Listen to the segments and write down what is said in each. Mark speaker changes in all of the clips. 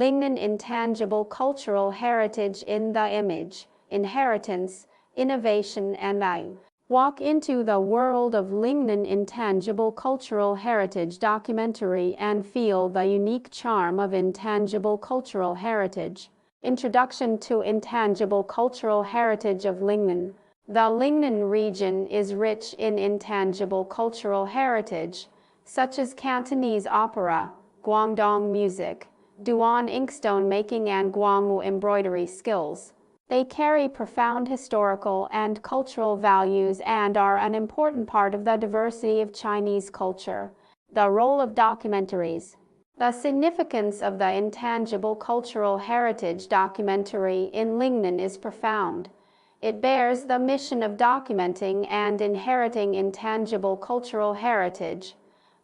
Speaker 1: Lingnan Intangible Cultural Heritage in the Image, Inheritance, Innovation and Value. Walk into the world of Lingnan Intangible Cultural Heritage documentary and feel the unique charm of intangible cultural heritage. Introduction to Intangible Cultural Heritage of Lingnan. The Lingnan region is rich in intangible cultural heritage, such as Cantonese opera, Guangdong music, Duan inkstone making and Guangwu embroidery skills. They carry profound historical and cultural values and are an important part of the diversity of Chinese culture. The role of documentaries. The significance of the Intangible Cultural Heritage documentary in Lingnan is profound. It bears the mission of documenting and inheriting intangible cultural heritage,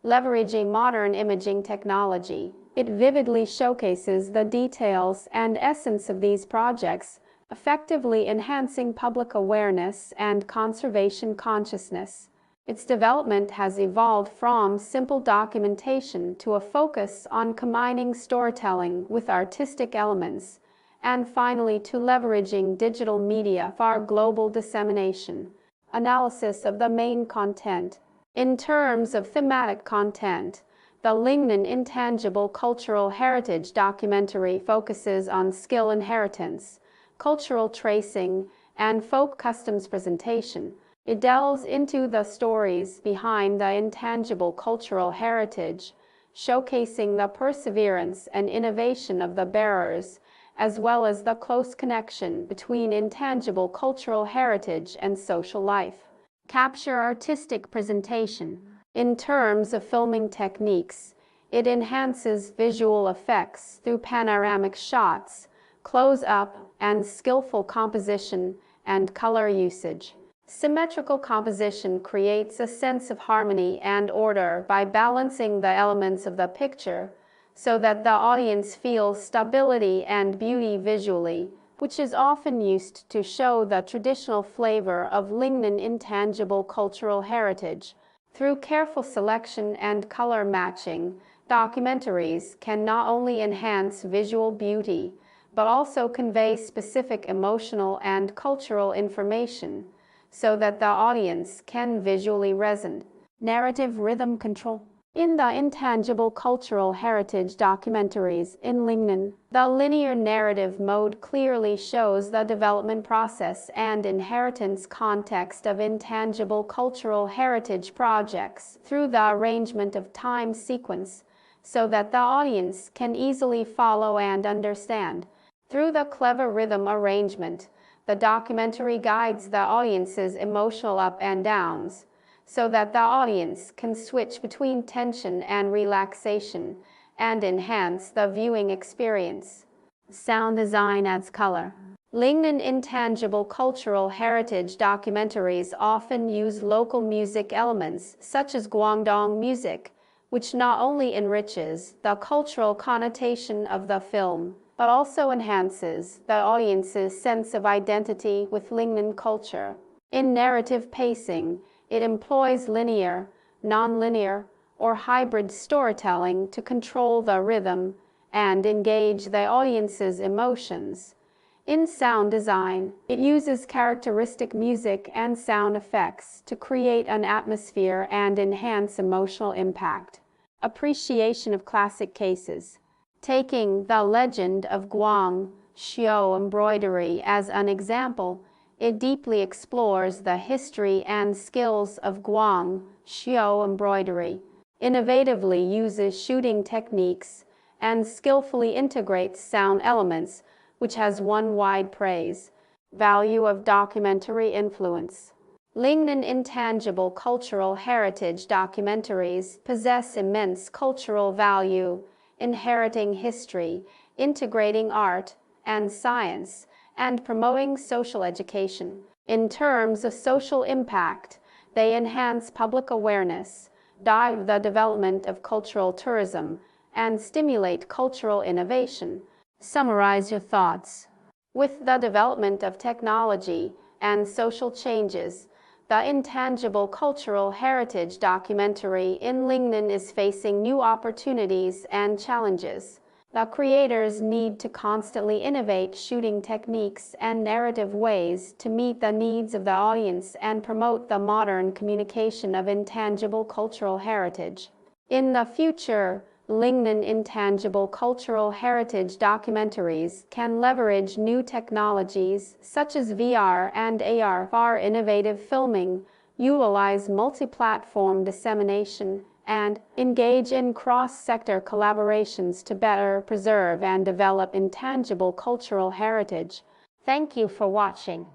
Speaker 1: leveraging modern imaging technology. It vividly showcases the details and essence of these projects, effectively enhancing public awareness and conservation consciousness. Its development has evolved from simple documentation to a focus on combining storytelling with artistic elements, and finally to leveraging digital media for global dissemination. Analysis of the main content. In terms of thematic content, the Lingnan Intangible Cultural Heritage documentary focuses on skill inheritance, cultural tracing, and folk customs presentation. It delves into the stories behind the intangible cultural heritage, showcasing the perseverance and innovation of the bearers, as well as the close connection between intangible cultural heritage and social life. Capture artistic presentation. In terms of filming techniques, it enhances visual effects through panoramic shots, close-up, and skillful composition and color usage. Symmetrical composition creates a sense of harmony and order by balancing the elements of the picture so that the audience feels stability and beauty visually, which is often used to show the traditional flavor of Lingnan intangible cultural heritage. Through careful selection and color matching, documentaries can not only enhance visual beauty, but also convey specific emotional and cultural information so that the audience can visually resonate. Narrative rhythm control. In the Intangible Cultural Heritage documentaries in Lingnan, the linear narrative mode clearly shows the development process and inheritance context of intangible cultural heritage projects through the arrangement of time sequence so that the audience can easily follow and understand. Through the clever rhythm arrangement, the documentary guides the audience's emotional up and downs, so that the audience can switch between tension and relaxation and enhance the viewing experience. Sound design adds color. Lingnan Intangible Cultural Heritage documentaries often use local music elements such as Guangdong music, which not only enriches the cultural connotation of the film, but also enhances the audience's sense of identity with Lingnan culture. In narrative pacing, it employs linear, nonlinear, or hybrid storytelling to control the rhythm and engage the audience's emotions. In sound design, it uses characteristic music and sound effects to create an atmosphere and enhance emotional impact. Appreciation of classic cases. Taking the legend of Guang Xiu embroidery as an example, it deeply explores the history and skills of Guang Xiu embroidery, innovatively uses shooting techniques, and skillfully integrates sound elements, which has won wide praise. Value of documentary influence. Lingnan Intangible Cultural Heritage documentaries possess immense cultural value, inheriting history, integrating art and science, and promoting social education. In terms of social impact, they enhance public awareness, drive the development of cultural tourism, and stimulate cultural innovation. Summarize your thoughts. With the development of technology and social changes, the Intangible Cultural Heritage documentary in Lingnan is facing new opportunities and challenges. The creators need to constantly innovate shooting techniques and narrative ways to meet the needs of the audience and promote the modern communication of intangible cultural heritage. In the future, Lingnan intangible cultural heritage documentaries can leverage new technologies such as VR and AR for innovative filming, utilize multi-platform dissemination, and engage in cross-sector collaborations to better preserve and develop intangible cultural heritage. Thank you for watching.